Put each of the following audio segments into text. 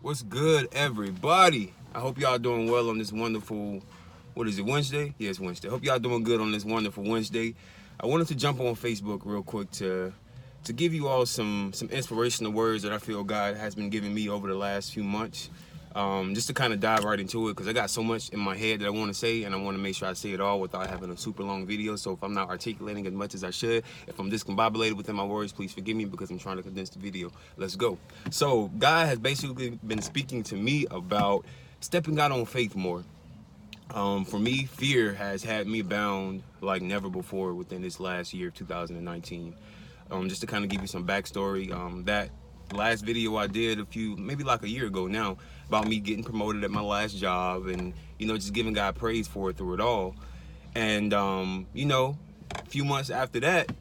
What's good, everybody? I hope y'all doing well on this wonderful, what is it, Wednesday? Yeah, it's Wednesday. Hope y'all doing good on this wonderful Wednesday. I wanted to jump on Facebook real quick to give you all some inspirational words that I feel God has been giving me over the last few months. Just to kind of dive right into it, because I got so much in my head that I want to say, and I want to make sure I say it all without having a super long video. So if I'm not articulating as much as I should, if I'm discombobulated within my words, please forgive me because I'm trying to condense the video. Let's go. So God has basically been speaking to me about stepping out on faith more. For me, fear has had me bound like never before within this last year of 2019. Just to kind of give you some backstory, that last video I did maybe like a year ago now, about me getting promoted at my last job and, just giving God praise for it through it all. And, a few months after that,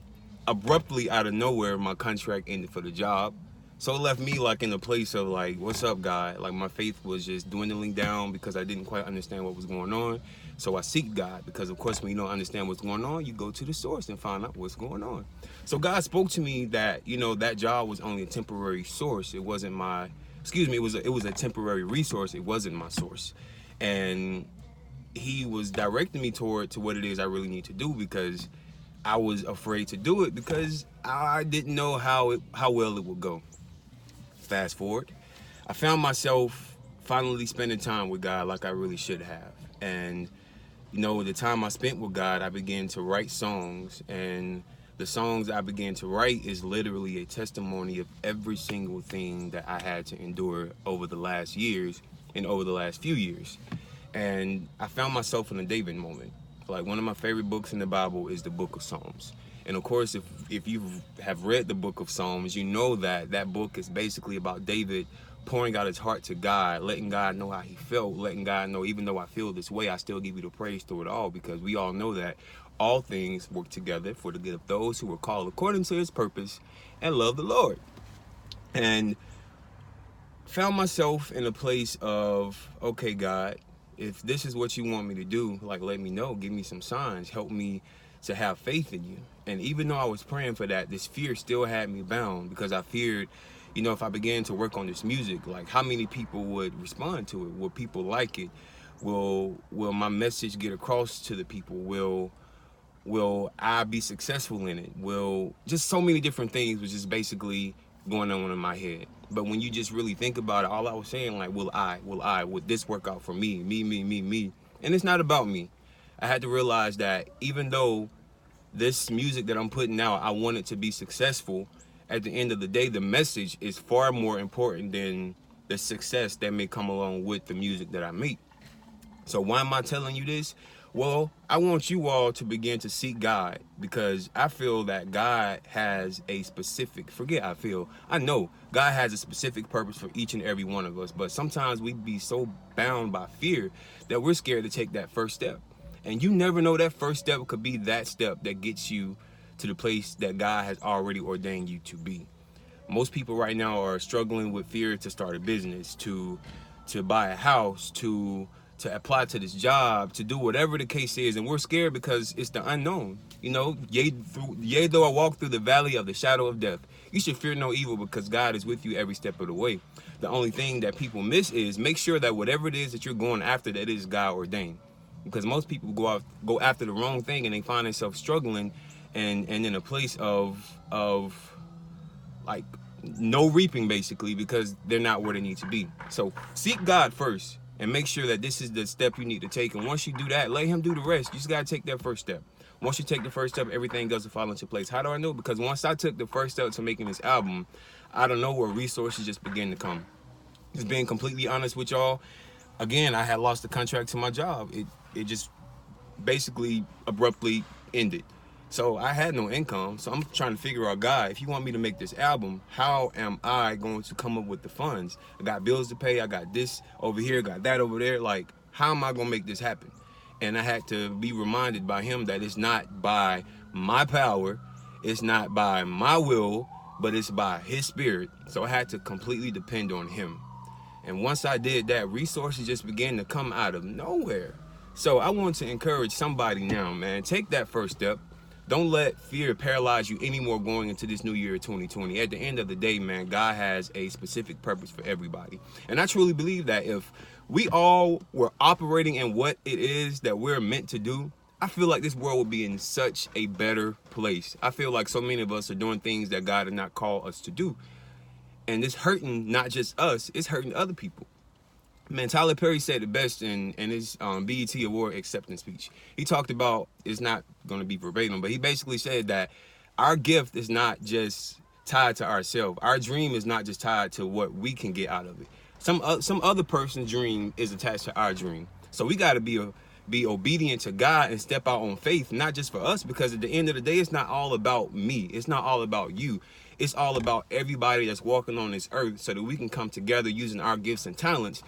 abruptly out of nowhere, my contract ended for the job. So it left me like in a place of like, what's up, God? Like my faith was just dwindling down because I didn't quite understand what was going on. So I seek God because, of course, when you don't understand what's going on, you go to the source and find out what's going on. So God spoke to me that, that job was only a temporary source. It wasn't it was a temporary resource. It wasn't my source. And he was directing me toward to what it is I really need to do, because I was afraid to do it because I didn't know how well it would go. Fast forward, I found myself finally spending time with God like I really should have. And, the time I spent with God, I began to write songs. And the songs I began to write is literally a testimony of every single thing that I had to endure over the last years and over the last few years. And I found myself in a David moment. Like, one of my favorite books in the Bible is the Book of Psalms. And of course, if you have read the Book of Psalms, you know that book is basically about David pouring out his heart to God, letting God know how he felt, letting God know, even though I feel this way, I still give you the praise through it all, because we all know that all things work together for the good of those who are called according to his purpose and love the Lord. And found myself in a place of, okay, God, if this is what you want me to do, like, let me know, give me some signs, help me to have faith in you. And even though I was praying for that, this fear still had me bound, because I feared, if I began to work on this music, like, how many people would respond to it? Will people like it? Will my message get across to the people? Will I be successful in it? Will just so many different things was just basically going on in my head. But when you just really think about it, all I was saying, like, would this work out for me? Me. And it's not about me. I had to realize that even though this music that I'm putting out, I want it to be successful, at the end of the day, the message is far more important than the success that may come along with the music that I make. So why am I telling you this? Well, I want you all to begin to seek God, because I feel that God has a specific, I know God has a specific purpose for each and every one of us, but sometimes we be so bound by fear that we're scared to take that first step. And you never know, that first step could be that step that gets you to the place that God has already ordained you to be. Most people right now are struggling with fear to start a business, to buy a house, to apply to this job, to do whatever the case is, and we're scared because it's the unknown. Yea, though I walk through the valley of the shadow of death, you should fear no evil, because God is with you every step of the way. The only thing that people miss is make sure that whatever it is that you're going after, that is God ordained. Because most people go after the wrong thing, and they find themselves struggling and in a place of like no reaping, basically, because they're not where they need to be. So seek God first and make sure that this is the step you need to take. And once you do that, let him do the rest. You just got to take that first step. Once you take the first step, everything else will fall into place. How do I know? Because once I took the first step to making this album, I don't know where resources just began to come. Just being completely honest with y'all, again, I had lost the contract to my job. It just basically abruptly ended. So I had no income. So I'm trying to figure out, God, if you want me to make this album, how am I going to come up with the funds? I got bills to pay. I got this over here, got that over there. Like, how am I going to make this happen? And I had to be reminded by him that it's not by my power, it's not by my will, but it's by his spirit. So I had to completely depend on him. And once I did that, resources just began to come out of nowhere. So I want to encourage somebody now, man. Take that first step. Don't let fear paralyze you anymore going into this new year of 2020. At the end of the day, man, God has a specific purpose for everybody. And I truly believe that if we all were operating in what it is that we're meant to do, I feel like this world would be in such a better place. I feel like so many of us are doing things that God did not call us to do. And it's hurting not just us, it's hurting other people. Man, Tyler Perry said it best in his BET Award acceptance speech. He talked about, it's not going to be verbatim, but he basically said that our gift is not just tied to ourselves. Our dream is not just tied to what we can get out of it. Some other person's dream is attached to our dream. So we got to be obedient to God and step out on faith, not just for us, because at the end of the day, it's not all about me. It's not all about you. It's all about everybody that's walking on this earth, so that we can come together using our gifts and talents,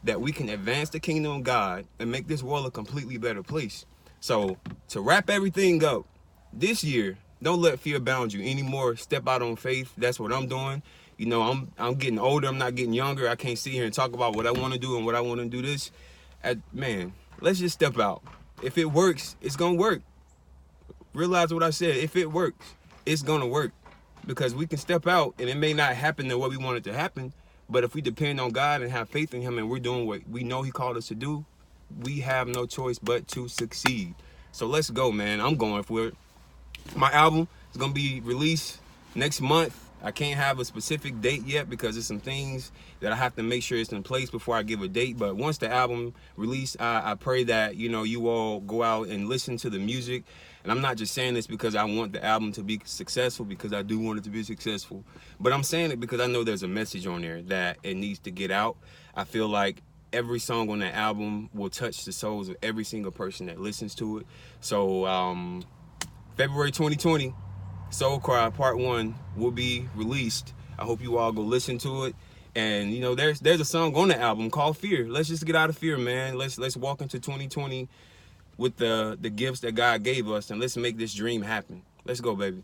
that we can advance the kingdom of God and make this world a completely better place. So to wrap everything up, this year, don't let fear bound you anymore. Step out on faith. That's what I'm doing. You know, I'm getting older. I'm not getting younger. I can't sit here and talk about what I want to do and what I want to do this. Man, let's just step out. If it works, it's going to work. Realize what I said. If it works, it's going to work. Because we can step out and it may not happen the way we want it to happen. But if we depend on God and have faith in him and we're doing what we know he called us to do, we have no choice but to succeed. So let's go, man. I'm going for it. My album is going to be released next month. I can't have a specific date yet because there's some things that I have to make sure it's in place before I give a date. But once the album released, I pray that, you know, you all go out and listen to the music. And I'm not just saying this because I want the album to be successful, because I do want it to be successful. But I'm saying it because I know there's a message on there that it needs to get out. I feel like every song on that album will touch the souls of every single person that listens to it. So February 2020, Soul Cry Part 1 will be released. I hope you all go listen to it. And you know, there's a song on the album called Fear. Let's just get out of fear, man. Let's walk into 2020 with the gifts that God gave us, and let's make this dream happen. Let's go, baby.